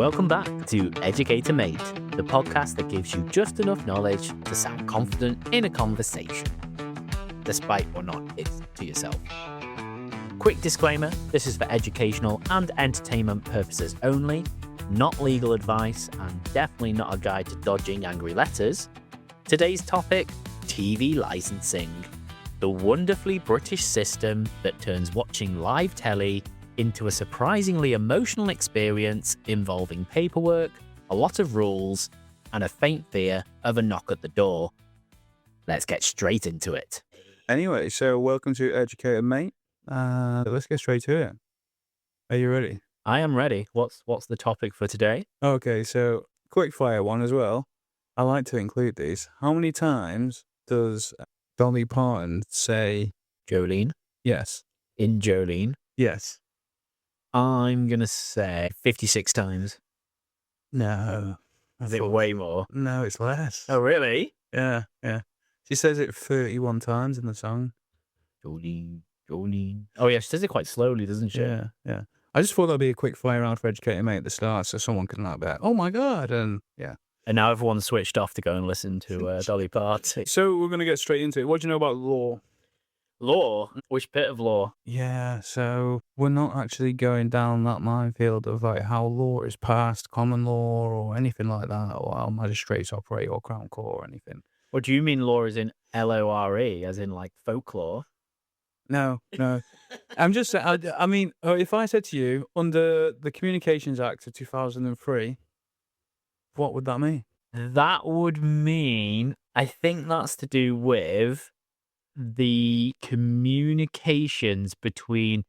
Welcome back to Educator Mate, the podcast that gives you just enough knowledge to sound confident in a conversation, despite what not is to yourself. Quick disclaimer, this is for educational and entertainment purposes only, not legal advice, and definitely not a guide to dodging angry letters. Today's topic, TV licensing, the wonderfully British system that turns watching live telly into a surprisingly emotional experience involving paperwork, a lot of rules, and a faint fear of a knock at the door. Let's get straight into it. Anyway, so welcome to Educator Mate. Let's get straight to it. Are you ready? I am ready. What's the topic for today? Okay, so quick fire one as well. I like to include these. How many times does Dolly Parton say Jolene? yes? In Jolene? Yes. I'm going to say 56 times. No. Is it way more? No, it's less. Oh, really? Yeah. She says it 31 times in the song. Jolene. Oh, yeah, she says it quite slowly, doesn't she? Yeah. I just thought that'd be a quick fire round for Educator Mate at the start so someone can like that. Oh my God. And yeah. And now everyone's switched off to go and listen to Dolly Parton. So we're going to get straight into it. What do you know about law? Law? Which bit of law? Yeah, so we're not actually going down that minefield of like how law is passed, common law or anything like that, or how magistrates operate or crown court or anything. What do you mean law is in LORE, as in like folklore? No. I'm just saying, I mean, if I said to you, under the Communications Act of 2003, what would that mean? That would mean, I think that's to do with the communications between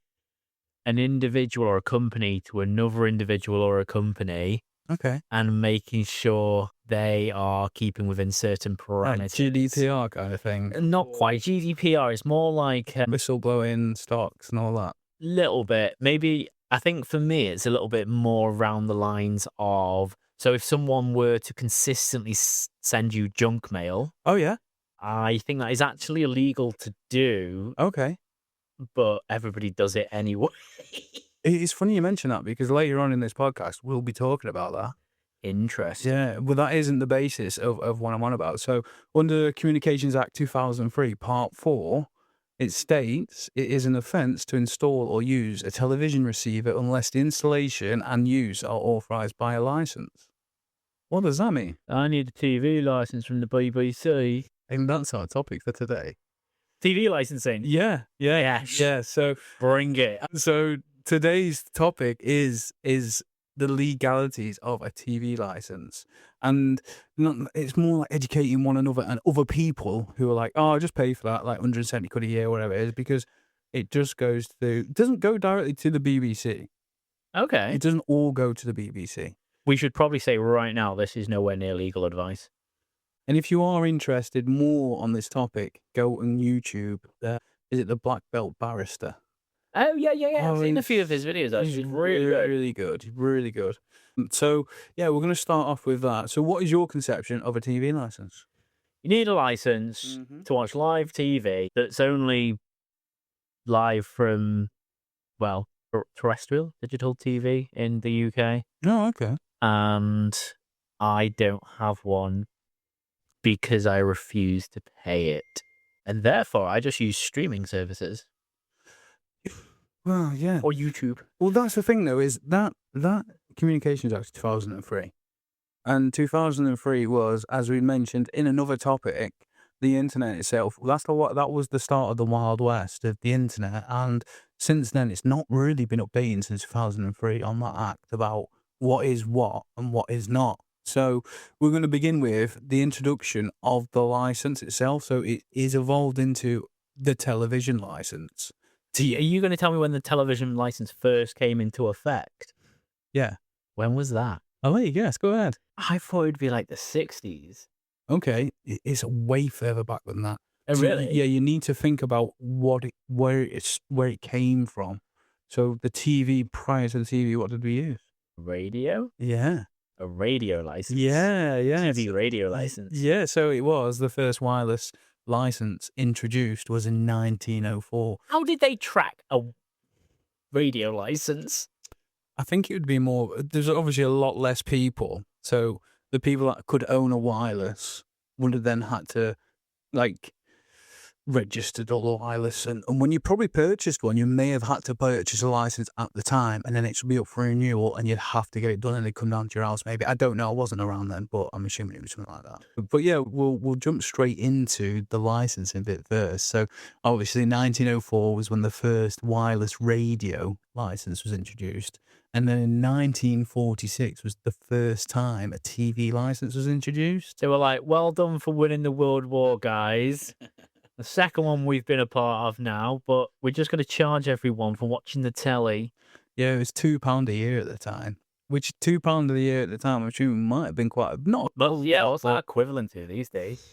an individual or a company to another individual or a company. Okay. And making sure they are keeping within certain parameters. Like GDPR kind of thing. Not quite GDPR. It's more like whistleblowing stocks and all that. Little bit. Maybe, I think for me, it's a little bit more around the lines of, so if someone were to consistently send you junk mail. Oh, yeah? I think that is actually illegal to do. Okay. But everybody does it anyway. It's funny you mention that because later on in this podcast, we'll be talking about that. Interesting. Yeah, well, that isn't the basis of what I'm on about. So under Communications Act 2003, Part 4, it states it is an offence to install or use a television receiver unless the installation and use are authorised by a licence. What does that mean? I need a TV licence from the BBC. And that's our topic for today. TV licensing? Yeah. So bring it. So today's topic is the legalities of a TV license, and it's more like educating one another and other people who are like, oh, I'll just pay for that, like 170 quid a year, whatever it is, because it just doesn't go directly to the BBC. Okay. It doesn't all go to the BBC. We should probably say right now, this is nowhere near legal advice. And if you are interested more on this topic, go on YouTube. Is it the Black Belt Barrister? Oh, yeah. I've seen a few of his videos, actually. Really good. So, yeah, we're going to start off with that. So what is your conception of a TV license? You need a license to watch live TV that's only live from, well, terrestrial, digital TV in the UK. Oh, okay. And I don't have one because I refuse to pay it. And therefore, I just use streaming services. Well, yeah. Or YouTube. Well, that's the thing, though, is that Communications Act 2003. And 2003 was, as we mentioned in another topic, the internet itself. That was the start of the Wild West of the internet. And since then, it's not really been updating since 2003 on that act about what is what and what is not. So we're going to begin with the introduction of the license itself. So it is evolved into the television license. So are you going to tell me when the television license first came into effect? Yeah. When was that? I'll let you guess. Go ahead. I thought it'd be like the 60s. Okay. It's way further back than that. Oh, really? Yeah, you need to think about where it came from. So the TV, prior to the TV, what did we use? Radio? Yeah. A radio license? Yeah. TV radio license? Yeah, so it was the first wireless license introduced was in 1904. How did they track a radio license? I think it would be more. There's obviously a lot less people, so the people that could own a wireless would have then had to like registered all the wireless, and when you probably purchased one, you may have had to purchase a license at the time, and then it should be up for renewal, and you'd have to get it done, and they'd come down to your house. Maybe I don't know. I wasn't around then, but I'm assuming it was something like that. But yeah, we'll jump straight into the licensing bit first. So obviously, 1904 was when the first wireless radio license was introduced. And then in 1946 was the first time a TV license was introduced. They were like, well done for winning the World War, guys. The second one we've been a part of now, but we're just going to charge everyone for watching the telly. Yeah, it was £2 a year at the time, which £2 a year at the time, I'm assuming might have been quite not. Well, yeah, what's that equivalent to these days?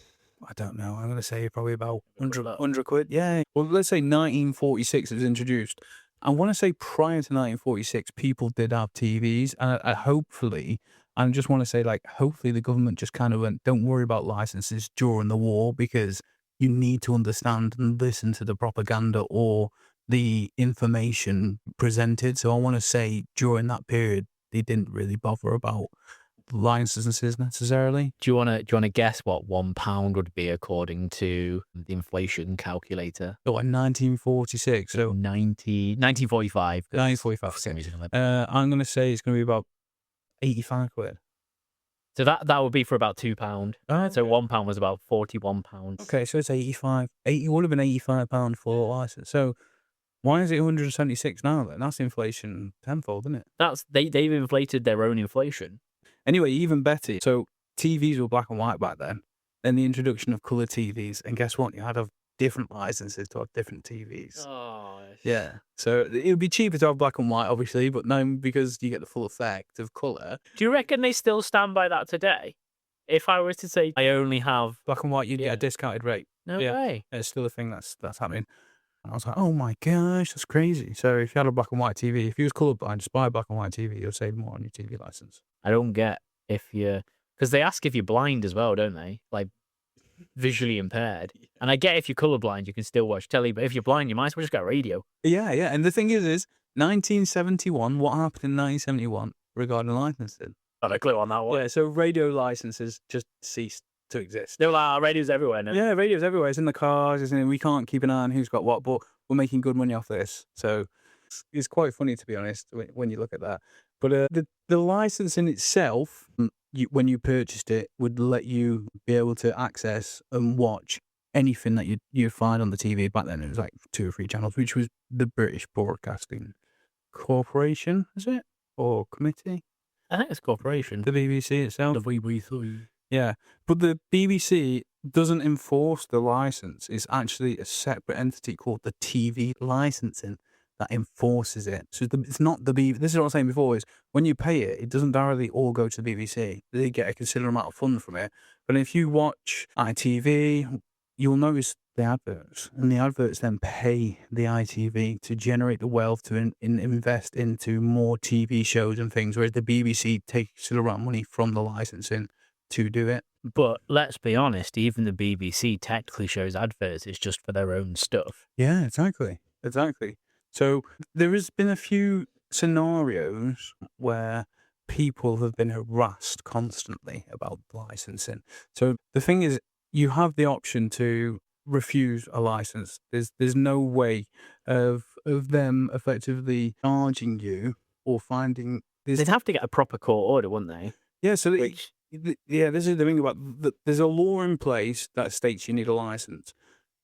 I don't know. I'm going to say probably about 100 quid. Yeah. Well, let's say 1946 it was introduced. I want to say prior to 1946, people did have TVs, and hopefully, I just want to say, like, hopefully the government just kind of went, don't worry about licenses during the war, because you need to understand and listen to the propaganda or the information presented. So I want to say during that period, they didn't really bother about licenses necessarily. Do you want to guess what £1 would be according to the inflation calculator? So in 1946, so 1945. 1945. For some reason, I'm going to say it's going to be about 85 quid. So that would be for about £2. Okay. So £1 was about £41. Okay, so it's 85. It would have been £85 for a license. So why is it 176 now then? That's inflation tenfold, isn't it? They've inflated their own inflation. Anyway, even better. So TVs were black and white back then. Then the introduction of colour TVs, and guess what? You had to have different licenses to have different TVs. Oh, yeah. So it would be cheaper to have black and white, obviously, but now because you get the full effect of colour. Do you reckon they still stand by that today? If I was to say I only have black and white, you'd get a discounted rate. No way. It's still a thing that's happening. And I was like, oh my gosh, that's crazy. So if you had a black and white TV, if you was colourblind, just buy a black and white TV, you'll save more on your TV license. I don't get if you're... Because they ask if you're blind as well, don't they? Like, visually impaired. And I get if you're colourblind, you can still watch telly, but if you're blind, you might as well just get a radio. Yeah. And the thing is 1971, what happened in 1971 regarding licensing? Not a clue on that one. Yeah, so radio licenses just ceased to exist. They were like, radio's everywhere now. Yeah, radio's everywhere. It's in the cars. We can't keep an eye on who's got what, but we're making good money off this. So it's quite funny, to be honest, when you look at that. But the license in itself, when you purchased it, would let you be able to access and watch anything that you'd find on the TV. Back then, it was like 2 or 3 channels, which was the British Broadcasting Corporation, is it? Or committee? I think it's corporation. The BBC itself. The BBC. Yeah, but the BBC doesn't enforce the license. It's actually a separate entity called the TV licensing that enforces it. So it's not the BBC. This is what I was saying before, is when you pay it, it doesn't directly all go to the BBC. They get a considerable amount of fund from it. But if you watch ITV, you'll notice the adverts. And the adverts then pay the ITV to generate the wealth to invest into more TV shows and things, whereas the BBC takes considerable amount of money from the licensing to do it. But let's be honest, even the BBC technically shows adverts. It's just for their own stuff. Yeah, exactly. So there has been a few scenarios where people have been harassed constantly about licensing. So the thing is, you have the option to refuse a license. There's no way of them effectively charging you or finding. They'd have to get a proper court order, wouldn't they? Yeah. So this is the thing about there's a law in place that states you need a license.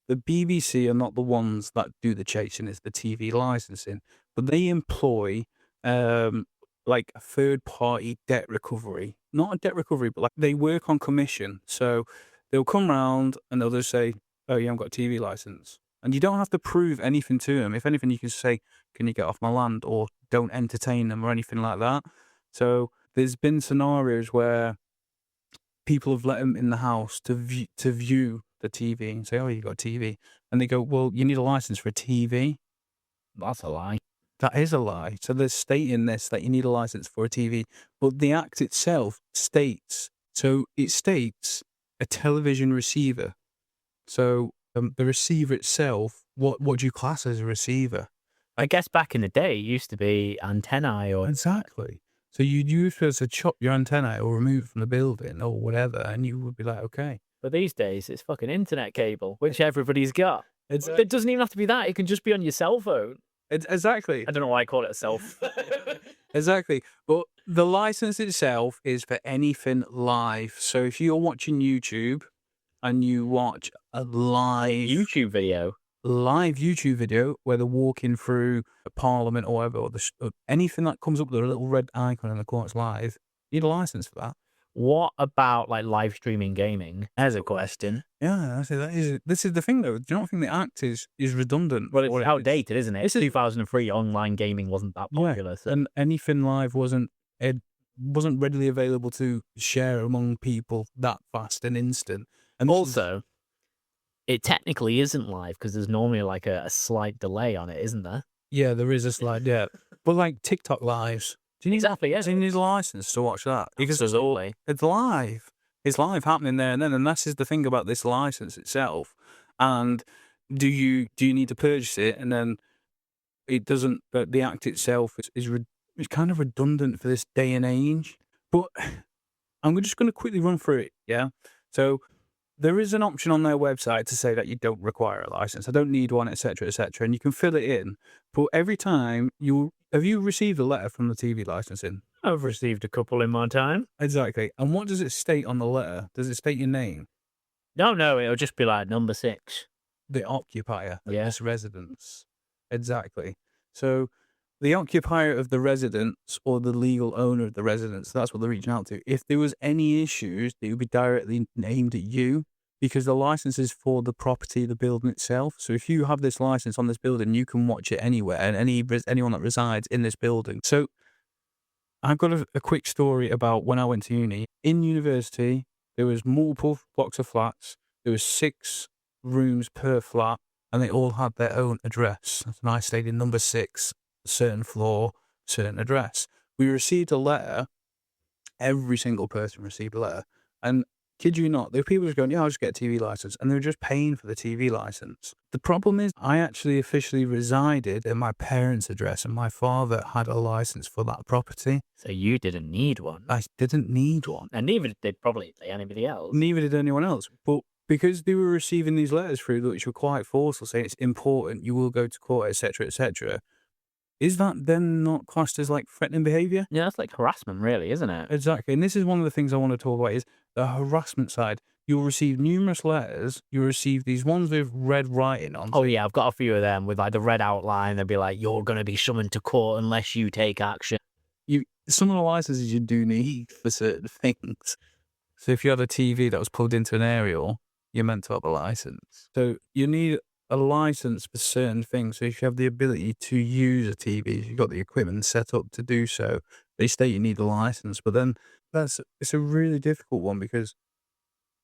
The BBC are not the ones that do the chasing; it's the TV licensing. But they employ like a third-party debt recovery, not a debt recovery, but like they work on commission. So they'll come round and they'll just say, "Oh, you haven't got a TV license," and you don't have to prove anything to them. If anything, you can say, "Can you get off my land?" or "Don't entertain them," or anything like that. So there's been scenarios where people have let them in the house to view the TV and say, "Oh, you got a TV," and they go, "Well, you need a license for a TV." That's a lie. That is a lie. So they're stating this, that you need a license for a TV, but the act itself states a television receiver. So the receiver itself, what do you class as a receiver? I guess back in the day, it used to be antennae or Exactly. So you'd use it to chop your antennae or remove it from the building or whatever, and you would be like, okay. But these days, it's fucking internet cable, which everybody's got. It's It doesn't even have to be that. It can just be on your cell phone. exactly. I don't know why I call it a cell phone. Exactly. But the license itself is for anything live. So if you're watching YouTube and you watch a live YouTube video. YouTube video where they're walking through a parliament or whatever, or anything that comes up with a little red icon in the corner, it's live. You need a license for that. What about like live streaming gaming? There's a question. Yeah, I say this is the thing though. Do you not think the act is redundant? Well, it's outdated, isn't it? This is 2003. Online gaming wasn't that popular. Yeah, So. and anything live wasn't readily available to share among people that fast and instant. And also, it technically isn't live because there's normally like a slight delay on it, isn't there? Yeah, there is a slide. Yeah, but like TikTok lives. Do you need Exactly, yes. Do you need a license to watch that? Because Absolutely. it's live. It's live happening there and then, and this is the thing about this license itself. And do you need to purchase it? And then it doesn't. But the act itself is kind of redundant for this day and age. But I'm just going to quickly run through it. Yeah. So there is an option on their website to say that you don't require a license. I don't need one, etc., etc., and you can fill it in. But every time have you received a letter from the TV licensing? I've received a couple in my time. Exactly. And what does it state on the letter? Does it state your name? No, it'll just be like number 6. The occupier of Yeah. this residence. Exactly. So the occupier of the residence or the legal owner of the residence, that's what they're reaching out to. If there was any issues, they would be directly aimed at you because the license is for the property, the building itself. So if you have this license on this building, you can watch it anywhere and anyone that resides in this building. So I've got a quick story about when I went to uni. In university, there was multiple blocks of flats. There was 6 rooms per flat, and they all had their own address. And I stayed in number 6, certain floor, certain address. We received a letter. Every single person received a letter. And kid you not, there were people just going, yeah, I'll just get a TV license. And they were just paying for the TV license. The problem is I actually officially resided in my parents' address and my father had a license for that property. So you didn't need one. I didn't need one. And neither did probably anybody else. Neither did anyone else. But because they were receiving these letters through, which were quite forceful, saying it's important, you will go to court, etc., etc., is that then not classed as like threatening behaviour? Yeah, that's like harassment, really, isn't it? Exactly. And this is one of the things I want to talk about is the harassment side. You'll receive numerous letters. You'll receive these ones with red writing on. Oh, yeah, I've got a few of them with like the red outline. They'll be like, you're going to be summoned to court unless you take action. Some of the licenses you do need for certain things. So if you had a TV that was plugged into an aerial, you're meant to have a license. So you need a license for certain things. So if you have the ability to use a TV, you've got the equipment set up to do so, they state you need a license. But then it's a really difficult one because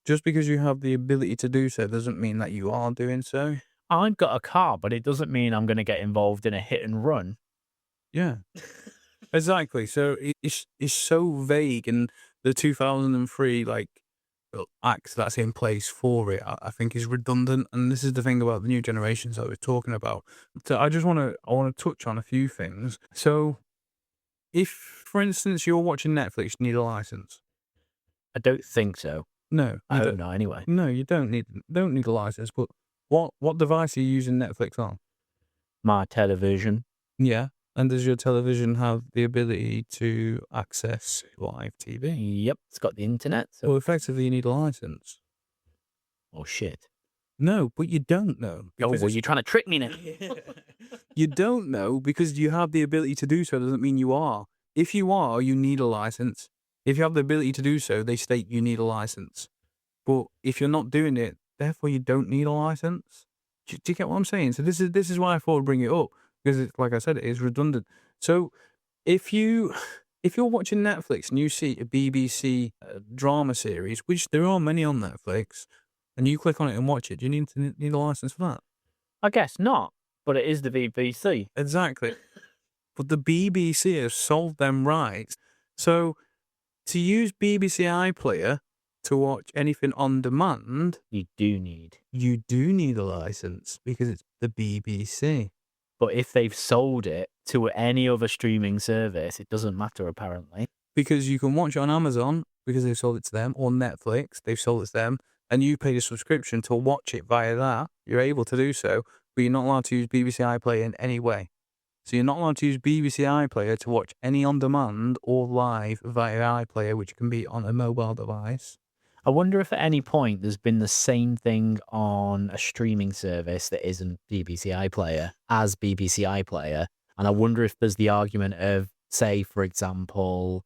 just because you have the ability to do so doesn't mean that you are doing so. I've got a car, but it doesn't mean I'm going to get involved in a hit and run. Yeah, exactly. So it's so vague, and the 2003 act that's in place for it, I think is redundant. And this is the thing about the new generations that we're talking about. So I want to touch on a few things. So if, for instance, you're watching Netflix, you need a license. I don't think so. No, I hope not. Anyway, no, you don't need a license. But what device are you using Netflix on? My television. Yeah. And does your television have the ability to access live TV? Yep, it's got the internet. So. Well, effectively, you need a license. Oh, shit. No, but you don't know. Oh, well, you're trying to trick me now. You don't know because you have the ability to do so doesn't mean you are. If you are, you need a license. If you have the ability to do so, they state you need a license. But if you're not doing it, therefore you don't need a license. Do you get what I'm saying? So this is why I thought I'd bring it up. Because, like I said, it is redundant. So if you're watching Netflix and you see a BBC drama series, which there are many on Netflix, and you click on it and watch it, do you need a license for that? I guess not, but it is the BBC. Exactly. But the BBC has solved them rights. So to use BBC iPlayer to watch anything on demand, You do need a license because it's the BBC. But if they've sold it to any other streaming service, it doesn't matter, apparently. Because you can watch it on Amazon because they've sold it to them, or Netflix, they've sold it to them, and you paid a subscription to watch it via that. You're able to do so, but you're not allowed to use BBC iPlayer in any way. So you're not allowed to use BBC iPlayer to watch any on-demand or live via iPlayer, which can be on a mobile device. I wonder if at any point there's been the same thing on a streaming service that isn't BBC iPlayer as BBC iPlayer. And I wonder if there's the argument of, say, for example,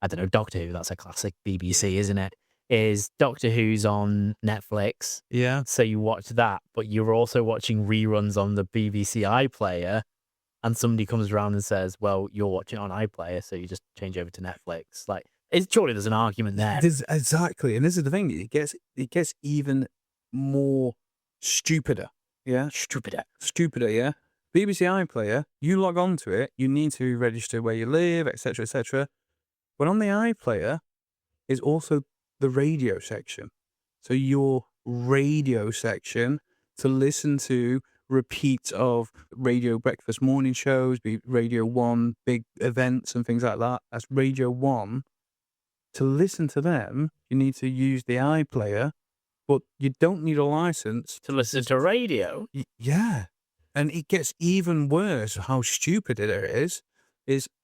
I don't know, Doctor Who, that's a classic BBC, isn't it? Is Doctor Who's on Netflix. Yeah. So you watch that, but you're also watching reruns on the BBC iPlayer. And somebody comes around and says, well, you're watching on iPlayer, so you just change over to Netflix. Like, surely there's an argument there. Exactly. And this is the thing. It gets even more stupider. Yeah? Stupider, yeah? BBC iPlayer, you log on to it, you need to register where you live, etc., etc. But on the iPlayer is also the radio section. So your radio section to listen to repeats of Radio Breakfast morning shows, be Radio 1, big events and things like that. That's Radio 1. To listen to them, you need to use the iPlayer, but you don't need a license. To listen to radio? Yeah. And it gets even worse how stupid it is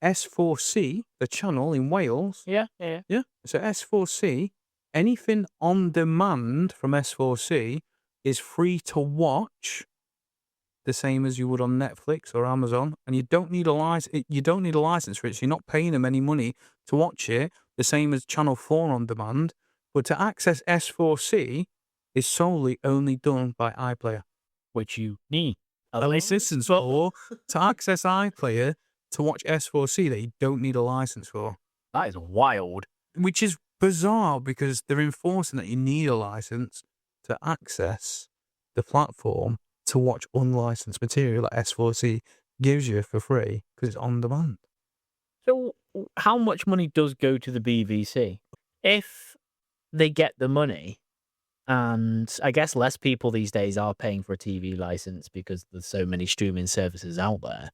S4C, the channel in Wales. Yeah. So S4C, anything on demand from S4C is free to watch, the same as you would on Netflix or Amazon, and you don't need a license. You don't need a license for it. So you're not paying them any money to watch it, the same as Channel 4 on demand. But to access S4C is solely only done by iPlayer, which you need a license for. To access iPlayer to watch S4C that you don't need a license for. That is wild. Which is bizarre because they're enforcing that you need a license to access the platform to watch unlicensed material that S4C gives you for free because it's on demand. So how much money does go to the BBC? If they get the money, and I guess less people these days are paying for a TV license because there's so many streaming services out there.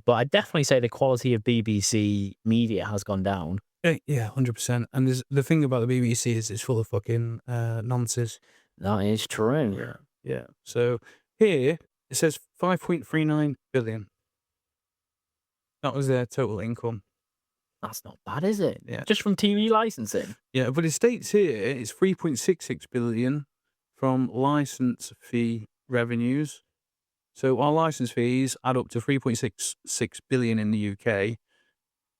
But I'd definitely say the quality of BBC media has gone down. Yeah, 100%. And the thing about the BBC is it's full of fucking nonsense. That is true. Yeah. So here it says 5.39 billion. That was their total income. That's not bad, is it? Yeah. Just from TV licensing. Yeah, but it states here it's 3.66 billion from license fee revenues. So our license fees add up to 3.66 billion in the UK.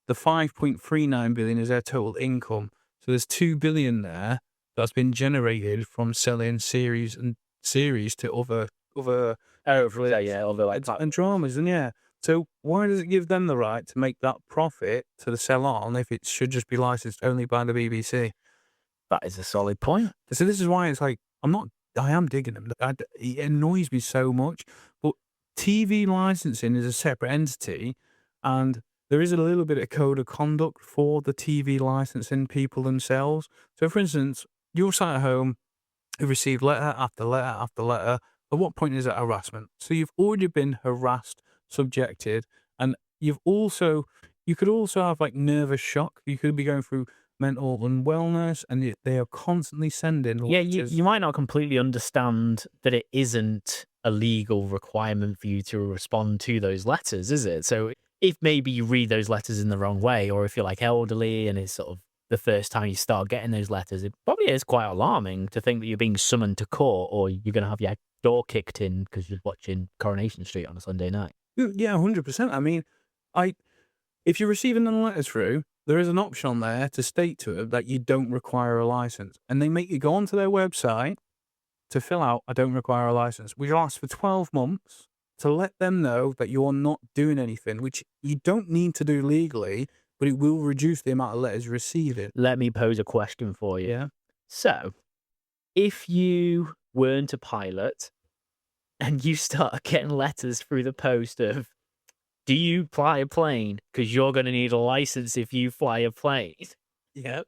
The 5.39 billion is their total income. So there's 2 billion there that's been generated from selling series to other and dramas, and yeah. So why does it give them the right to make that profit to sell on if it should just be licensed only by the BBC? That is a solid point. So this is why it's like I am digging them. It annoys me so much. But TV licensing is a separate entity, and there is a little bit of code of conduct for the TV licensing people themselves. So, for instance, you're sat at home, you've received letter after letter after letter. At what point is it harassment? So you've already been harassed, subjected, and you could also have like nervous shock. You could be going through mental unwellness, and they are constantly sending letters. Yeah, you might not completely understand that it isn't a legal requirement for you to respond to those letters, is it? So if maybe you read those letters in the wrong way, or if you're like elderly and it's sort of the first time you start getting those letters, it probably is quite alarming to think that you're being summoned to court, or you're going to have your door kicked in because you're watching Coronation Street on a Sunday night. Yeah, 100%. I mean, if you're receiving the letters through, there is an option on there to state to it that you don't require a license. And they make you go onto their website to fill out, I don't require a license, which lasts for 12 months to let them know that you're not doing anything, which you don't need to do legally, but it will reduce the amount of letters you're receiving. Let me pose a question for you. Yeah. So, if you weren't a pilot and you start getting letters through the post of, do you fly a plane? Because you're going to need a license if you fly a plane. Yep.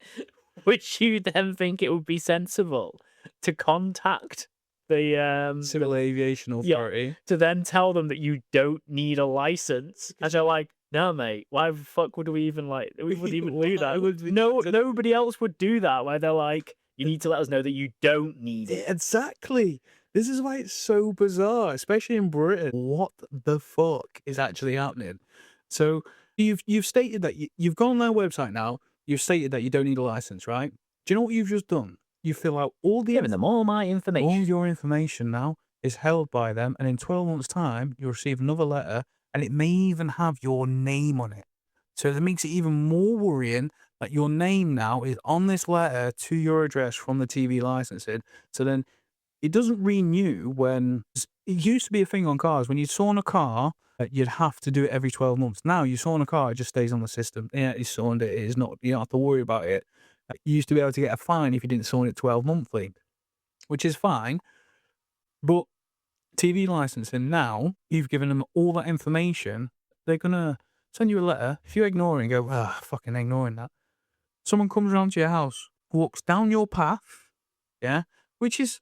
Would you then think it would be sensible to contact the Civil Aviation Authority. to then tell them that you don't need a license, and they're like, "No, mate, why the fuck would we even we would even do that? Nobody else would do that. Where they're like, you need to let us know that you don't need it." Exactly. This is why it's so bizarre, especially in Britain. What the fuck is actually happening? So you've stated that you've gone on their website now. You've stated that you don't need a license, right? Do you know what you've just done? You fill out all the Giving them all my all information. your information now is held by them, and in 12 months' time, you'll receive another letter, and it may even have your name on it. So that makes it even more worrying that your name now is on this letter to your address from the TV licensing. So then it doesn't renew when it used to be a thing on cars. When you saw on a car, you'd have to do it every 12 months. Now you saw on a car, it just stays on the system. Yeah, it's sawned it. It's not, you don't have to worry about it. You used to be able to get a fine if you didn't sawn it 12 monthly, which is fine. But TV licensing now, you've given them all that information. They're going to send you a letter. If you ignore it and go, fucking ignoring that, someone comes around to your house, walks down your path, yeah, which is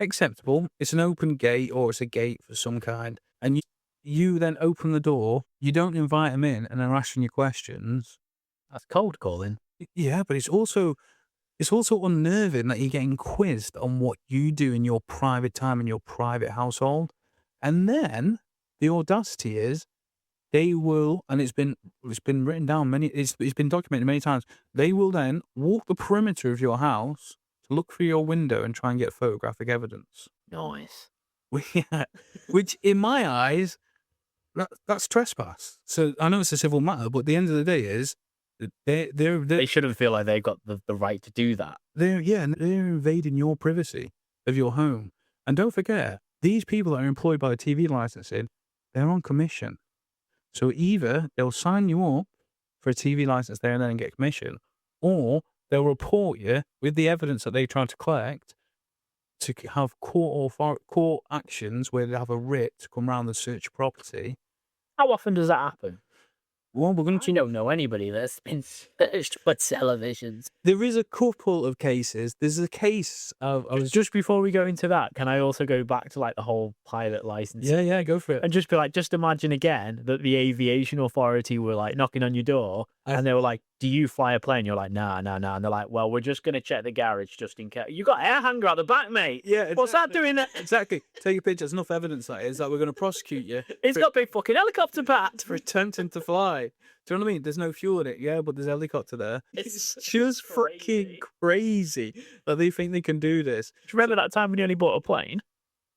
acceptable. It's an open gate or it's a gate for some kind. And you then open the door. You don't invite them in and they're asking you questions. That's cold calling. Yeah, but it's also unnerving that you're getting quizzed on what you do in your private time in your private household. And then the audacity is they will, and it's been written down it's been documented many times. They will then walk the perimeter of your house to look through your window and try and get photographic evidence. Nice. Yeah, which in my eyes, that's trespass. So I know it's a civil matter, but at the end of the day is They shouldn't feel like they've got the right to do that. They're invading your privacy of your home. And don't forget, these people that are employed by the TV licensing, they're on commission. So either they'll sign you up for a TV license there and then get commission, or they'll report you with the evidence that they tried to collect to have court actions where they have a writ to come around and search your property. How often does that happen? Well, we're going I don't know anybody that's been searched for televisions. There is a couple of cases. There's a case of just before we go into that, can I also go back to the whole pilot license? Yeah, go for it. And just be like, just imagine again that the aviation authority were knocking on your door and they were like, "Do you fly a plane?" You're like, nah. And they're like, "Well, we're just gonna check the garage just in case." You got air hanger at the back, mate. Yeah, exactly. What's that doing there? Exactly. Take a picture. There's enough evidence that is that we're going to prosecute you. It's got big fucking helicopter pads for attempting to fly. Do you know what I mean? There's no fuel in it, yeah, but there's a helicopter there. It's just freaking crazy that they think they can do this. Do you remember that time when you only bought a plane?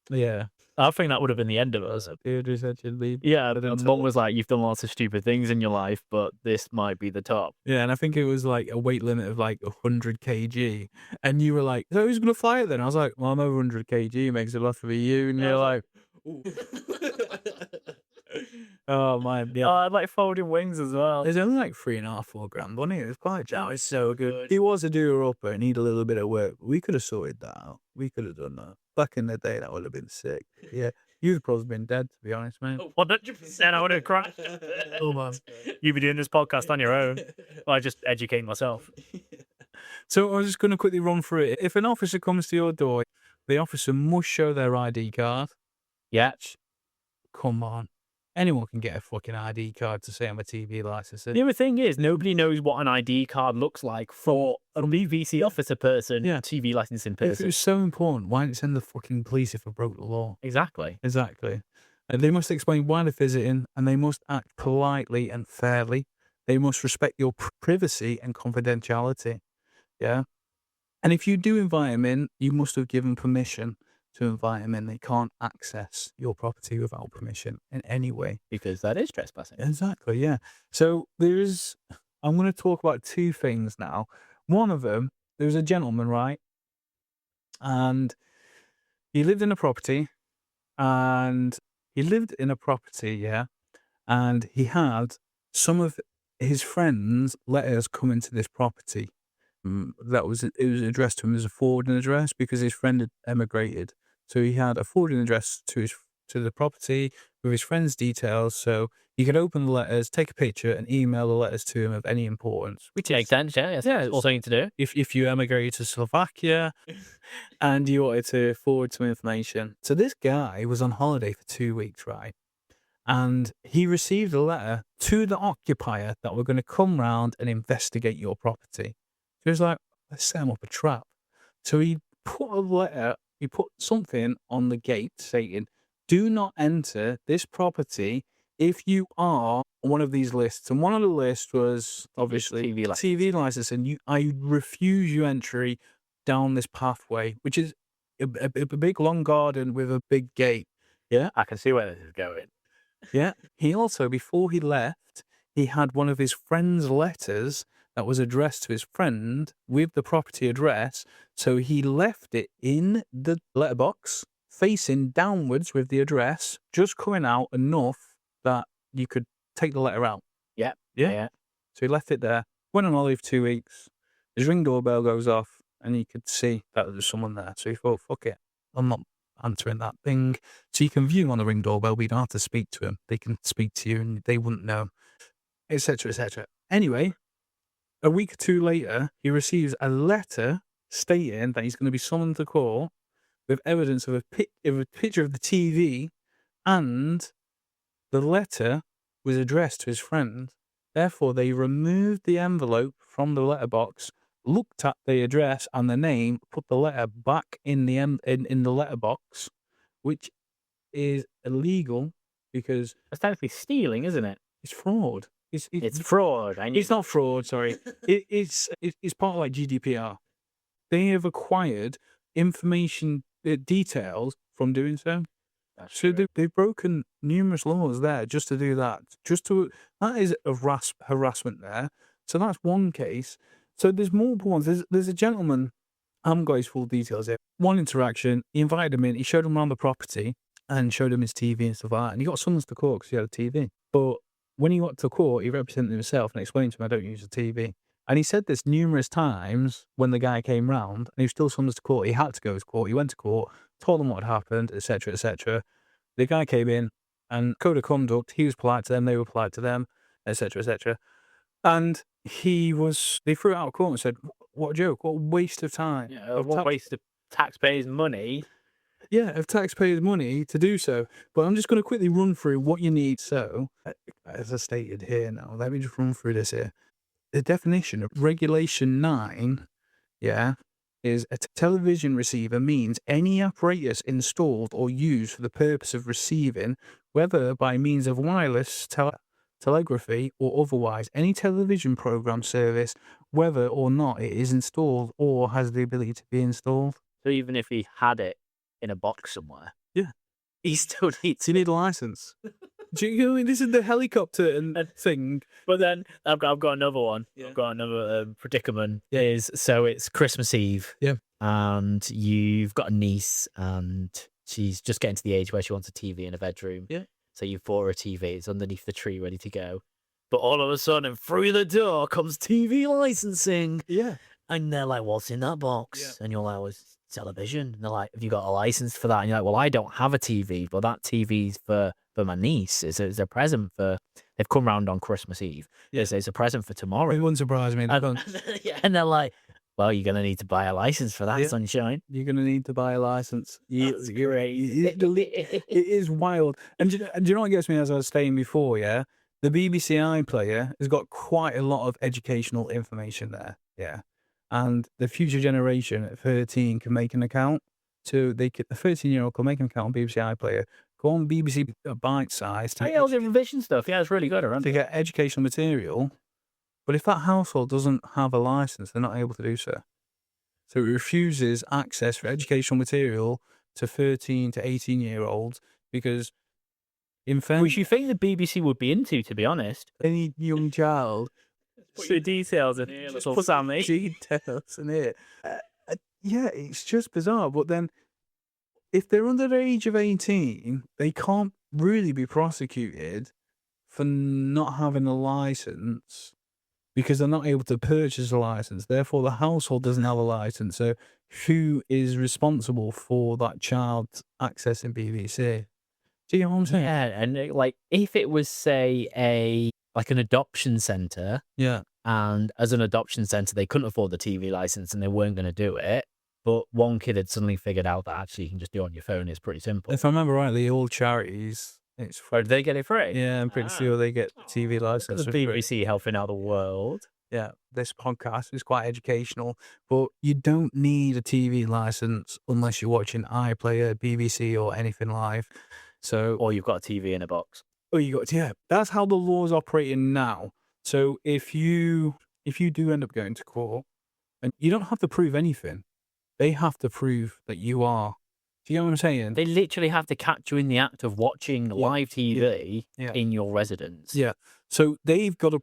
Yeah. I think that would have been the end of us. Yeah, Mum was like, "You've done lots of stupid things in your life, but this might be the top." Yeah, and I think it was like a weight limit of 100 kg. And you were like, "So who's going to fly it then?" I was like, "Well, I'm over 100 kg, it makes it less for you." And you're like, oh, my. Yeah. Oh, I'd like folding wings as well. It's only 3.5, 4 grand, wasn't it? It was quite That was so good. He was a doer-upper and need a little bit of work. We could have sorted that out. We could have done that. Back in the day, that would have been sick. Yeah. You'd probably been dead, to be honest, mate. 100%, I would have crashed. Oh, man. You'd be doing this podcast on your own. Well, I just educate myself. So I was just going to quickly run through it. If an officer comes to your door, the officer must show their ID card. Yeah. Come on. Anyone can get a fucking ID card to say I'm a TV licensee. The other thing is, nobody knows what an ID card looks like for a BBC officer person, TV licensing person. If it was so important, why didn't it send the fucking police if I broke the law? Exactly. And they must explain why they're visiting, and they must act politely and fairly. They must respect your privacy and confidentiality. Yeah? And if you do invite them in, you must have given permission to invite them in. They can't access your property without permission in any way. Because that is trespassing. Exactly, yeah. So I'm going to talk about two things now. One of them, there was a gentleman, right? And he lived in a property, and he had some of his friends' letters come into this property. It was addressed to him as a forwarding address because his friend had emigrated. So he had a forwarding address to to the property with his friend's details, so he could open the letters, take a picture, and email the letters to him of any importance. Which Makes sense, yeah. It's all thing to do. if you emigrated to Slovakia and you wanted to forward some information. So this guy was on holiday for 2 weeks, right? And he received a letter to the occupier that we're going to come round and investigate your property. So he was like, let's set him up a trap. So he put something on the gate saying, do not enter this property if you are on one of these lists. And one of the lists was obviously TV license, and I refuse you entry down this pathway, which is a big long garden with a big gate. Yeah, I can see where this is going. yeah. He also, before he left, he had one of his friend's letters that was addressed to his friend with the property address. So he left it in the letterbox, facing downwards with the address, just coming out enough that you could take the letter out. Yeah. So he left it there, went on holiday for 2 weeks. His ring doorbell goes off, and he could see that there was someone there. So he thought, fuck it, I'm not answering that thing. So you can view on the ring doorbell, but you don't have to speak to him. They can speak to you and they wouldn't know, etc., etc. Anyway, a week or two later, he receives a letter stating that he's going to be summoned to court with evidence of a picture of the TV, and the letter was addressed to his friend. Therefore, they removed the envelope from the letterbox, looked at the address and the name, put the letter back in the in the letterbox, which is illegal because It's technically stealing, isn't it? it's fraud. It's fraud. It's not fraud. Sorry, it's part of like GDPR. They have acquired information details from doing so. That's So true. they've broken numerous laws there just to do that. That is a harassment there. So that's one case. So there's multiple ones. There's a gentleman, I haven't got his full details here. One interaction, he invited him in, he showed him around the property and showed him his TV and stuff like that. And he got summons to court because he had a TV. But when he got to court, he represented himself and explained to him, I don't use a TV. And he said this numerous times when the guy came round, and he was still summoned to court. He had to go to court. He went to court, told them what had happened, etc., etc. The guy came in, and code of conduct, he was polite to them, they were polite to them, etc., etc. And they threw it out of court and said, what a joke, what a waste of time. Yeah, what waste of taxpayers' money. Yeah, of taxpayers' money to do so. But I'm just going to quickly run through what you need. So, as I stated here now, let me just run through this here. The definition of Regulation 9, is a television receiver means any apparatus installed or used for the purpose of receiving, whether by means of wireless telegraphy or otherwise, any television program service, whether or not it is installed or has the ability to be installed. So even if he had it in a box somewhere, Yeah. he still needs. You need a license. Do you know, this is the helicopter and thing. But then I've got another one. Yeah. I've got another predicament. So it's Christmas Eve. Yeah. And you've got a niece, and she's just getting to the age where she wants a TV in her bedroom. Yeah. So you bought her a TV. It's underneath the tree, ready to go. But all of a sudden, through the door comes TV licensing. Yeah. And they're like, what's in that box? Yeah. And you're like, well, it's television. And they're like, have you got a license for that? And you're like, well, I don't have a TV, but that TV's for my niece. It's a present for. They've come round on Christmas Eve. Yeah. It's a present for tomorrow. It wouldn't surprise me. And they're like, well, you're going to need to buy a license for that, Yeah. sunshine. You're going to need to buy a license. That's great. It is wild. And do you know what gets me, as I was saying before, yeah? The BBC iPlayer has got quite a lot of educational information there, yeah? And the future generation at 13 can make an account. So the 13-year-old can make an account on BBC iPlayer, go on BBC Bite Size All the revision stuff. Yeah, it's really good, around to get educational material. But if that household doesn't have a license, they're not able to do so. So it refuses access for educational material to 13 to 18-year-olds because, in fact, which you think the BBC would be into, to be honest. any young child, Put your details in here, little Sammy. details in it. Yeah, it's just bizarre. But then, if they're under the age of 18, they can't really be prosecuted for not having a license because they're not able to purchase a license. Therefore, the household doesn't have a license. So, who is responsible for that child accessing BBC? Do you know what I'm saying? Yeah, and like if it was, say, an adoption center, Yeah. and as an adoption center they couldn't afford the TV license and they weren't going to do it, but one kid had suddenly figured out that actually you can just do it on your phone. It's pretty simple. If I remember rightly, all charities, it's Or did they get it free? yeah, I'm pretty sure they get the TV license The for free. BBC helping out the world. Yeah, this podcast is quite educational, but you don't need a TV license unless you're watching iPlayer, BBC, or anything live. So, Or you've got a TV in a box. that's how the law's operating now. So if you do end up going to court, and you don't have to prove anything, they have to prove that you are. Do you know what I'm saying? They literally have to catch you in the act of watching live TV Yeah. in your residence. Yeah. So they've got to.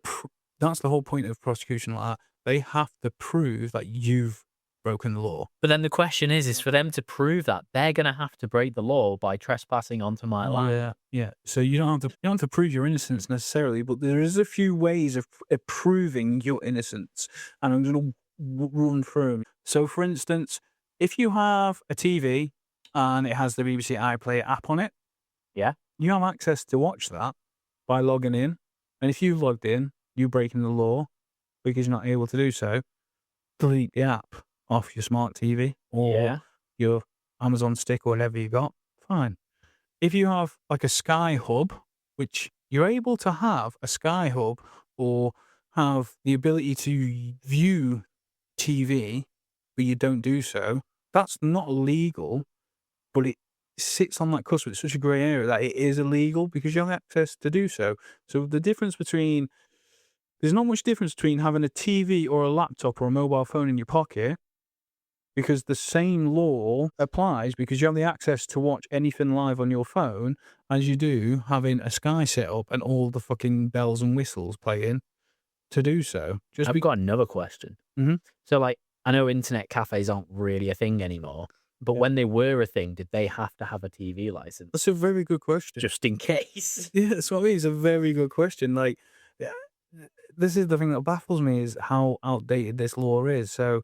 That's the whole point of prosecution like that. They have to prove that you've broken the law. But then the question is for them to prove that, they're going to have to break the law by trespassing onto my land. Yeah. So you don't have to prove your innocence necessarily, but there is a few ways of proving your innocence, and I'm going to run through them. So, for instance, if you have a TV and it has the BBC iPlayer app on it, Yeah. you have access to watch that by logging in, and if you've logged in, you're breaking the law because you're not able to do so. Delete the app off your smart TV or your Amazon stick or whatever you got. Fine. If you have like a Sky Hub, which you're able to have a Sky Hub or have the ability to view TV, but you don't do so, that's not illegal, but it sits on that cusp. It's such a grey area that it is illegal because you have access to do so. So there's not much difference between having a TV or a laptop or a mobile phone in your pocket, because the same law applies because you have the access to watch anything live on your phone as you do having a Sky set up and all the fucking bells and whistles playing to do so. I've got another question. Mhm. So, I know internet cafes aren't really a thing anymore, but when they were a thing, did they have to have a TV license? That's a very good question. Just in case. Yeah, that's what I mean. It's a very good question. This is the thing that baffles me is how outdated this law is. So,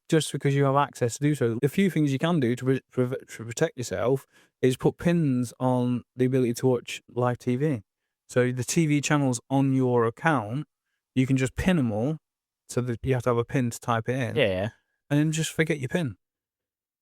just because you have access to do so, a few things you can do to protect yourself is put pins on the ability to watch live TV. So the TV channels on your account, you can just pin them all, so that you have to have a pin to type it in. Yeah. And then just forget your pin.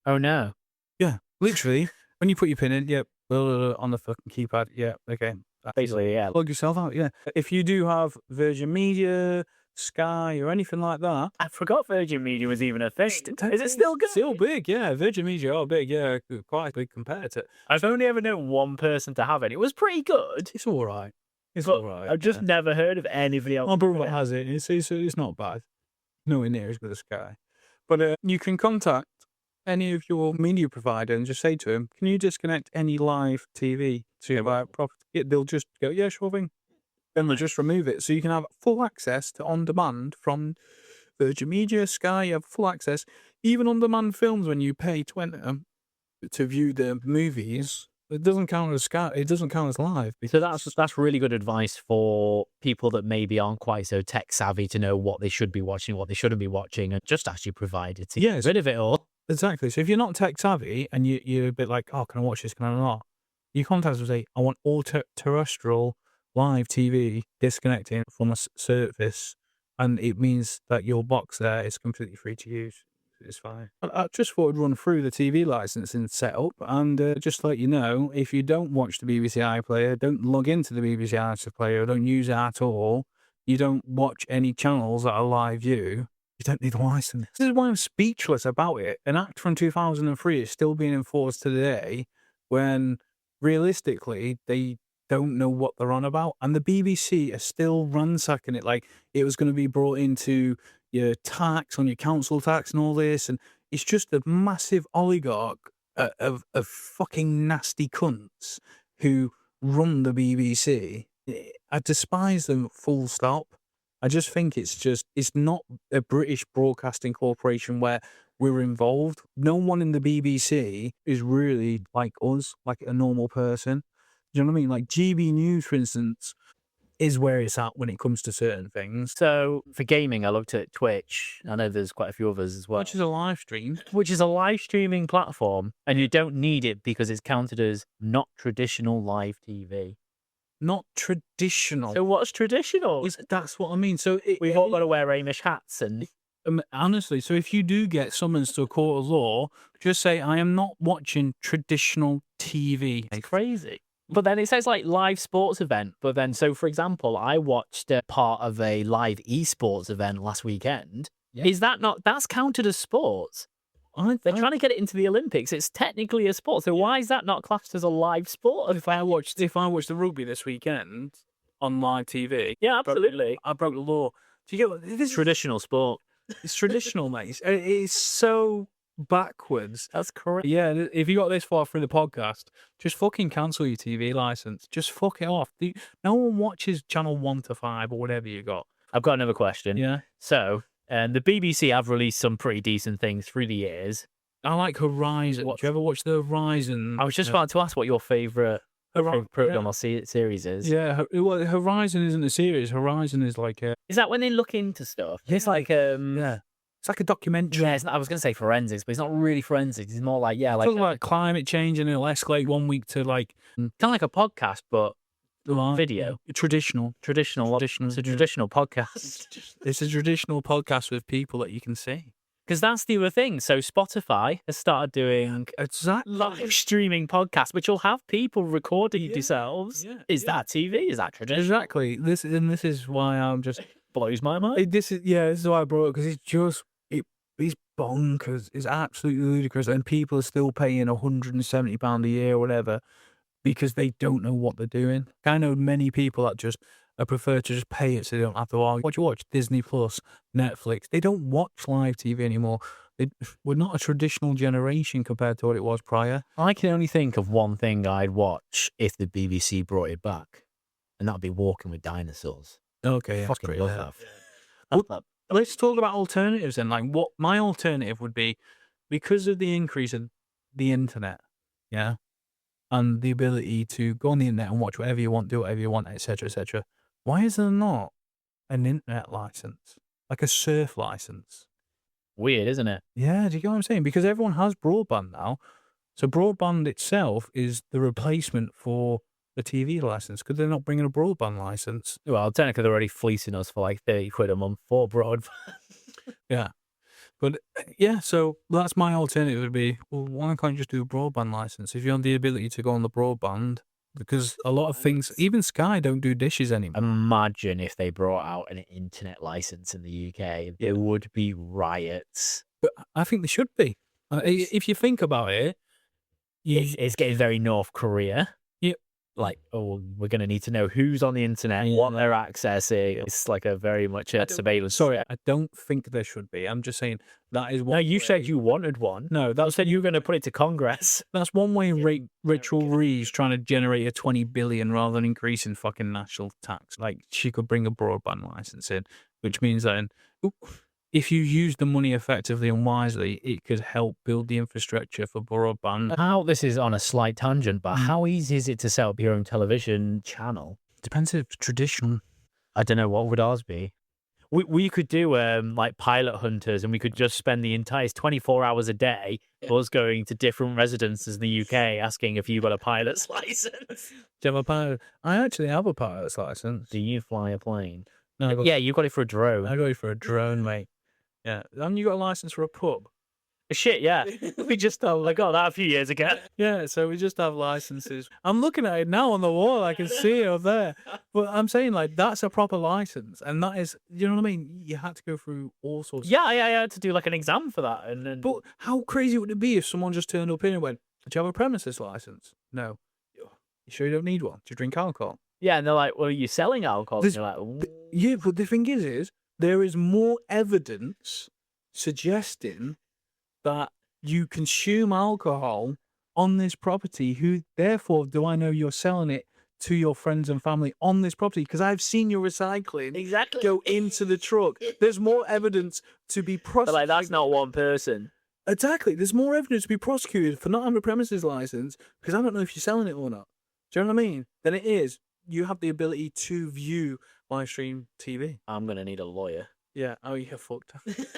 Oh, no. Yeah, literally. When you put your pin in, on the fucking keypad, okay. Basically, yeah. Plug yourself out, yeah. If you do have Virgin Media, Sky, or anything like that. I forgot Virgin Media was even a thing. Is it still good? Still big, yeah. Virgin Media are big, yeah. Quite a big competitor. I've only ever known one person to have it. It was pretty good. It's all right. I've just never heard of anybody else. My brother has it. It's not bad. Nowhere near as good as Sky. But you can contact any of your media provider and just say to him, can you disconnect any live TV to my property? They'll just go, yeah, sure thing. Then they'll just remove it. So you can have full access to on-demand from Virgin Media, Sky. You have full access. Even on-demand films, when you pay $20 to view the movies, it doesn't count as Sky. It doesn't count as live. So that's really good advice for people that maybe aren't quite so tech savvy to know what they should be watching, what they shouldn't be watching, and just actually provide it to get rid of it all. Exactly. So if you're not tech savvy and you're a bit like, oh, can I watch this? Can I not? You contact us and say, I want all terrestrial live TV disconnecting from a service, and it means that your box there is completely free to use. It's fine. I just thought I'd run through the TV licensing setup and just let you know, if you don't watch the BBC iPlayer, don't log into the BBC iPlayer, don't use it at all, you don't watch any channels that are live view, you don't need a license. This is why I'm speechless about it. An act from 2003 is still being enforced today when realistically they don't know what they're on about. And the BBC are still ransacking it like it was going to be brought into your tax on your council tax and all this. And it's just a massive oligarch of fucking nasty cunts who run the BBC. I despise them full stop. I just think it's not a British Broadcasting Corporation where we're involved. No one in the BBC is really like us, like a normal person. Do you know what I mean? Like GB News, for instance, is where it's at when it comes to certain things. So for gaming, I looked at Twitch. I know there's quite a few others as well. Which is a live stream. Which is a live streaming platform, and you don't need it because it's counted as not traditional live TV. Not traditional. So what's traditional? That's what I mean. So We've all got to wear Amish hats and... honestly, so if you do get summons to a court of law, just say, I am not watching traditional TV. It's crazy. But then it says like live sports event. But then, so for example, I watched a part of a live esports event last weekend. Yeah. Is that not, that's counted as sports? They're trying to get it into the Olympics. It's technically a sport. So why is that not classed as a live sport? If I watched the rugby this weekend on live TV, Yeah, absolutely. I broke the law. Do you get what this is? Traditional sport. It's traditional, mate. It's so backwards. That's correct. Yeah, if you got this far through the podcast, just fucking cancel your TV license. Just fuck it off. No one watches channel 1 to 5 or whatever you got. I've got another question. Yeah. So, the BBC have released some pretty decent things through the years. I like Horizon. Do you ever watch the Horizon? I was just about to ask what your favourite program or series is. Yeah, well, Horizon isn't a series. Horizon is like a... Is that when they look into stuff? Yeah. It's like yeah, it's like a documentary. Yeah, I was going to say forensics, but it's not really forensics. It's more like Talk about climate change, and it'll escalate 1 week to like kind of like a podcast, but video. Traditional. It's a traditional podcast. It's a traditional podcast with people that you can see. Because that's the other thing. So Spotify has started doing live streaming podcasts, which will have people recording themselves. Yeah, is that TV? Is that traditional? Exactly. This is why I'm just blows my mind. This is why I brought it, because it's bonkers. It's absolutely ludicrous, and people are still paying £170 a year or whatever because they don't know what they're doing. I know many people that just prefer to just pay it so they don't have to argue. What you watch? Disney Plus, Netflix. They don't watch live TV anymore. We're not a traditional generation compared to what it was prior. I can only think of one thing I'd watch if the BBC brought it back, and that'd be Walking with Dinosaurs. Okay, fucking love that. Well, let's talk about alternatives then. Like, what my alternative would be, because of the increase in the internet, yeah, and the ability to go on the internet and watch whatever you want, do whatever you want, etc., etc. Why is there not an internet license, like a surf license? Weird, isn't it? Yeah, do you get what I'm saying? Because everyone has broadband now. So broadband itself is the replacement for the TV license. Could they not bring in a broadband license? Well, technically they're already fleecing us for like 30 quid a month for broadband. Yeah. But yeah, so that's my alternative would be, well, why can't you just do a broadband license? If you have the ability to go on the broadband, because a lot of things, even Sky don't do dishes anymore. Imagine if they brought out an internet license in the UK. There would be riots. But I think there should be. If you think about it. It's getting very North Korea. Yeah. Like, oh, we're going to need to know who's on the internet, what they're accessing. It's like a very much a surveillance. Sorry, I don't think there should be. I'm just saying that is one. No, you said you wanted one. No, you said you were going to put it to Congress. That's one way Rachel Reeves trying to generate a 20 billion rather than increasing fucking national tax. Like, she could bring a broadband license in, which means that if you use the money effectively and wisely, it could help build the infrastructure for broadband. This is on a slight tangent, but how easy is it to set up your own television channel? Depends if it's traditional. I don't know, what would ours be? We could do like pilot hunters, and we could just spend the entire 24 hours a day us going to different residences in the UK asking if you got a pilot's license. Do you have a pilot? I actually have a pilot's license. Do you fly a plane? No, you got it for a drone. I got it for a drone, mate. Yeah, haven't you got a license for a pub? Shit, yeah. We just I got that a few years ago. Yeah, so we just have licenses. I'm looking at it now on the wall. I can see it up there. But I'm saying, like, that's a proper license, and that is, you know what I mean? You had to go through all sorts. Yeah, I had to do like an exam for that, and then. But how crazy would it be if someone just turned up here and went, "Do you have a premises license?" No. You sure you don't need one? Do you drink alcohol? Yeah, and they're like, "Well, are you selling alcohol?" And you're like, "Ooh." Yeah, but the thing is there is more evidence suggesting that you consume alcohol on this property. Who, therefore, do I know you're selling it to your friends and family on this property? Because I've seen your recycling go into the truck. There's more evidence to be prosecuted. But like, that's not one person. Exactly. There's more evidence to be prosecuted for not having a premises license because I don't know if you're selling it or not. Do you know what I mean? Than it is you have the ability to view live stream TV. I'm going to need a lawyer. Yeah. Oh, you're fucked.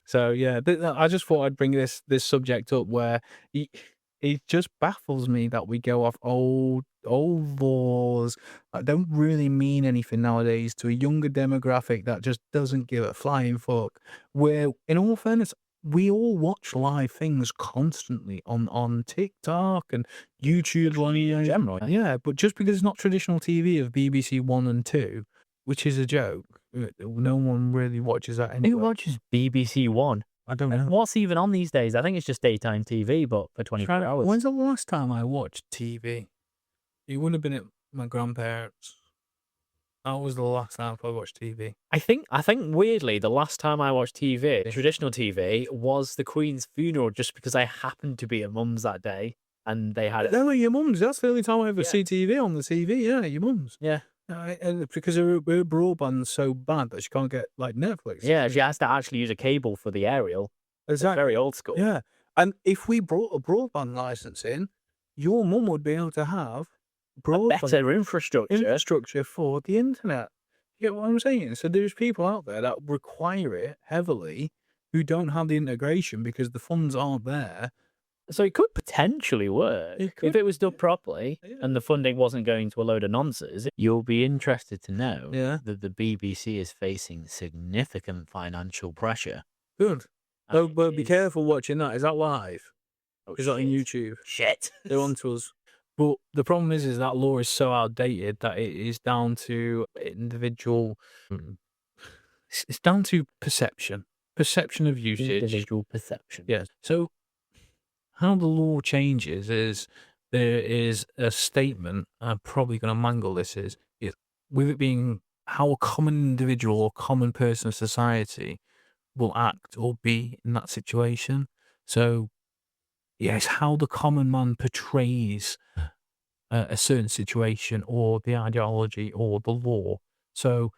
So yeah, I just thought I'd bring this subject up where it just baffles me that we go off old laws that don't really mean anything nowadays to a younger demographic that just doesn't give a flying fuck. Where, in all fairness, we all watch live things constantly on TikTok and YouTube in general. Yeah, but just because it's not traditional TV of BBC One and Two, which is a joke, no one really watches that anyway. Who watches BBC One? I don't know. What's even on these days? I think it's just daytime TV, but for 24 hours. When's the last time I watched TV? It would have been at my grandparents'. That was the last time I watched TV. I think weirdly, the last time I watched TV, traditional TV, was the Queen's funeral, just because I happened to be at mum's that day, and they had it. No, your mum's. That's the only time I ever see TV on the TV. Yeah, your mum's. Yeah. Because her broadband's so bad that she can't get like Netflix. Yeah, she has to actually use a cable for the aerial. Exactly. It's very old school. Yeah, and if we brought a broadband license in, your mum would be able to have better infrastructure for the internet. You get what I'm saying? So there's people out there that require it heavily who don't have the integration because the funds aren't there. So it could potentially work if it was done properly and the funding wasn't going to a load of nonsense. You'll be interested to know that the BBC is facing significant financial pressure. Good. Oh, but be careful watching that. Is that live? Is that on YouTube? Shit. They're on to us. But the problem is that law is so outdated that it is down to individual. It's down to perception of usage. Individual perception. Yes. So how the law changes is there is a statement. I'm probably going to mangle this. Is with it being how a common individual or common person of society will act or be in that situation. So, yes, how the common man portrays a certain situation or the ideology or the law. So,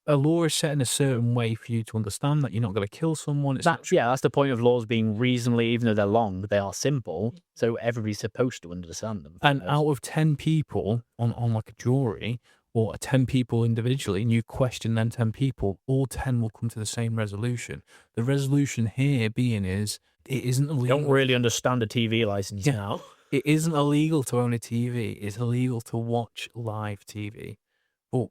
a law is set in a certain way for you to understand that you're not going to kill someone. That's the point of laws being reasonably, even though they're long, they are simple. So everybody's supposed to understand them. And out of 10 people on like a jury, or 10 people individually, and you question them 10 people, all 10 will come to the same resolution. The resolution here being is, it isn't illegal. Don't really understand a TV license now. It isn't illegal to own a TV. It's illegal to watch live TV. But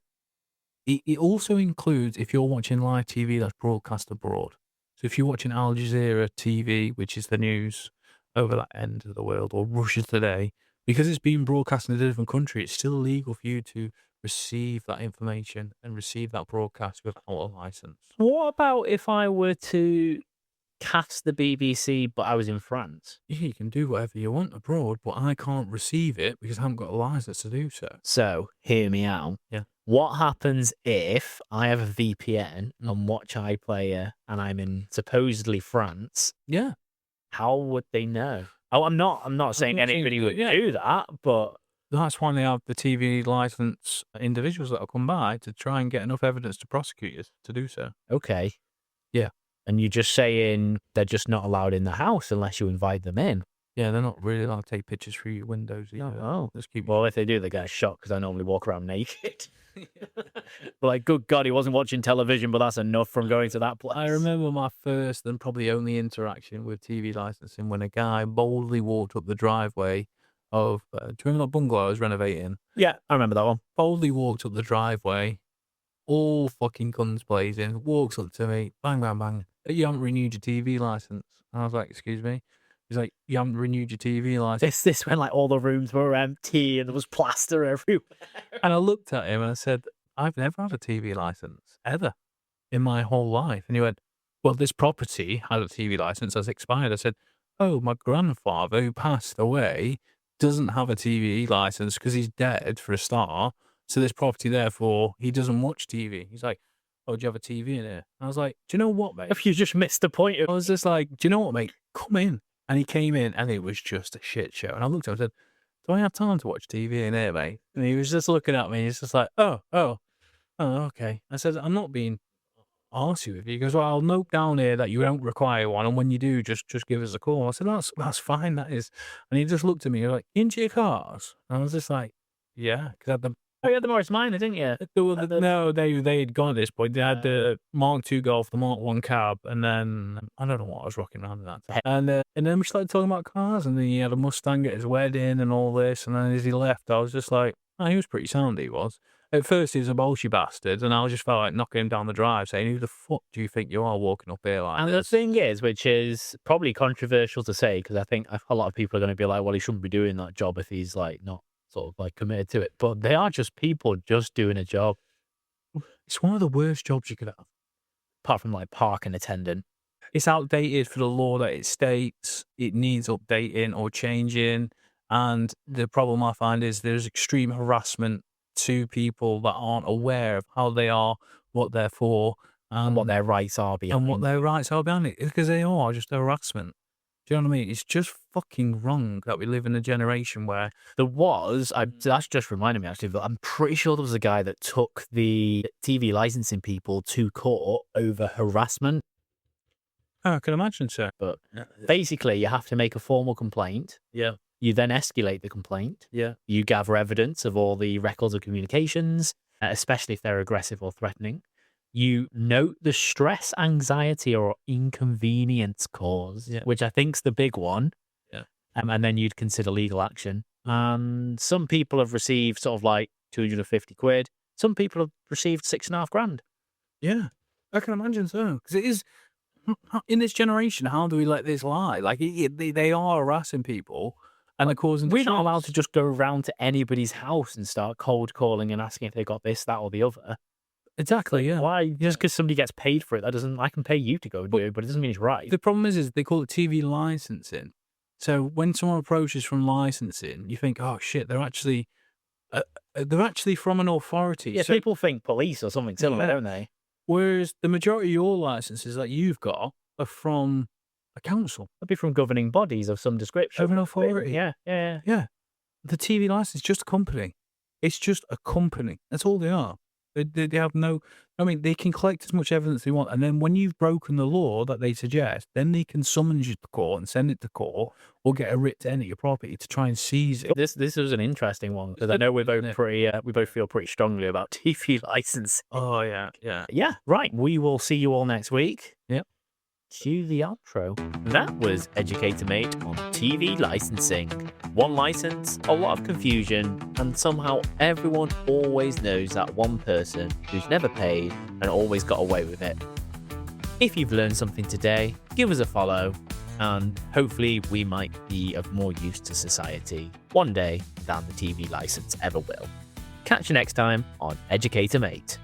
it also includes if you're watching live TV that's broadcast abroad. So if you're watching Al Jazeera TV, which is the news over that end of the world, or Russia Today, because it's being broadcast in a different country, it's still illegal for you to receive that information and receive that broadcast without a license. What about if I were to cast the BBC, but I was in France? Yeah, you can do whatever you want abroad, but I can't receive it because I haven't got a license to do so. So, hear me out. Yeah. What happens if I have a VPN and watch iPlayer and I'm in supposedly France? Yeah. How would they know? Oh, I'm not saying anybody would do that, but that's why they have the TV license individuals that will come by to try and get enough evidence to prosecute you to do so. Okay. Yeah. And you're just saying they're just not allowed in the house unless you invite them in. Yeah, they're not really allowed to take pictures through your windows either. Oh, well, if they do, they get shot because I normally walk around naked. But like, good God, he wasn't watching television, but that's enough from going to that place. I remember my first and probably only interaction with TV licensing when a guy boldly walked up the driveway of, do you remember that bungalow I was renovating? Yeah, I remember that one. Boldly walked up the driveway, all fucking guns blazing, walks up to me, bang, bang, bang. You haven't renewed your TV license. And I was like, excuse me? He's like, you haven't renewed your TV license. This when like all the rooms were empty and there was plaster everywhere. And I looked at him and I said, I've never had a TV license, ever, in my whole life. And he went, well, this property had a TV license that's expired. I said, oh, my grandfather who passed away doesn't have a TV license because he's dead for a start. So this property, therefore, he doesn't watch TV. He's like, oh, do you have a TV in here? I was like, do you know what, mate? If you just missed the point of... I was just like, do you know what, mate? Come in. And he came in and it was just a shit show. And I looked at him and said, do I have time to watch TV in here, mate? And he was just looking at me. He's just like, oh, okay. I said, I'm not being arsey with you. He goes, well, I'll note down here that you don't require one. And when you do, just give us a call. I said, that's fine, that is. And he just looked at me like, into your cars? And I was just like, yeah. Because Oh, you had the Morris Minor, didn't you? No, they had gone at this point. They had the Mark II Golf, the Mark I Cab, and then I don't know what I was rocking around at that time. And then we started talking about cars, and then he had a Mustang at his wedding and all this. And then as he left, I was just like, oh, he was pretty sound, he was. At first, he was a bolshy bastard, and I just felt like knocking him down the drive, saying, who the fuck do you think you are walking up here like And this? the thing is, which is probably controversial to say, because I think a lot of people are going to be like, well, he shouldn't be doing that job if he's like not sort of like committed to it. But they are just people just doing a job. It's one of the worst jobs you could have. Apart from like parking attendant. It's outdated for the law that it states. It needs updating or changing. And the problem I find is there's extreme harassment to people that aren't aware of how they are, what they're for, And what their rights are behind. and what their rights are behind it. Because they are just harassment. Do you know what I mean? It's just fucking wrong that we live in a generation where That's just reminded me actually, but I'm pretty sure there was a guy that took the TV licensing people to court over harassment. I can imagine, sir. But basically, you have to make a formal complaint. Yeah. You then escalate the complaint. Yeah. You gather evidence of all the records of communications, especially if they're aggressive or threatening. You note the stress, anxiety, or inconvenience caused, which I think's the big one. Yeah. And then you'd consider legal action. And some people have received sort of like 250 quid. Some people have received $6,500. Yeah. I can imagine so. Because it is, in this generation, how do we let this lie? Like, they are harassing people. And they're causing We're not allowed to just go around to anybody's house and start cold calling and asking if they got this, that, or the other. Exactly, yeah. Why? Just because somebody gets paid for it, I can pay you to go do it, but it doesn't mean it's right. The problem is they call it TV licensing. So when someone approaches from licensing, you think, oh shit, they're actually from an authority. Yeah, so, people think police or something similar, don't they? Whereas the majority of your licenses that you've got are from a council. They'll be from governing bodies of some description. Of an authority. Yeah. Yeah. The TV license is just a company. It's just a company. That's all they are. They have no... I mean, they can collect as much evidence they want, and then when you've broken the law that they suggest, then they can summons you to court and send it to court, or get a writ to enter your property to try and seize it. This was an interesting one, because I know we both feel pretty strongly about TV license. Oh, yeah. Yeah, right. We will see you all next week. Yep. Cue the outro. That was Educator Mate on TV licensing. One license, a lot of confusion, and somehow everyone always knows that one person who's never paid and always got away with it. If you've learned something today, give us a follow, and hopefully we might be of more use to society one day than the TV license ever will. Catch you next time on Educator Mate.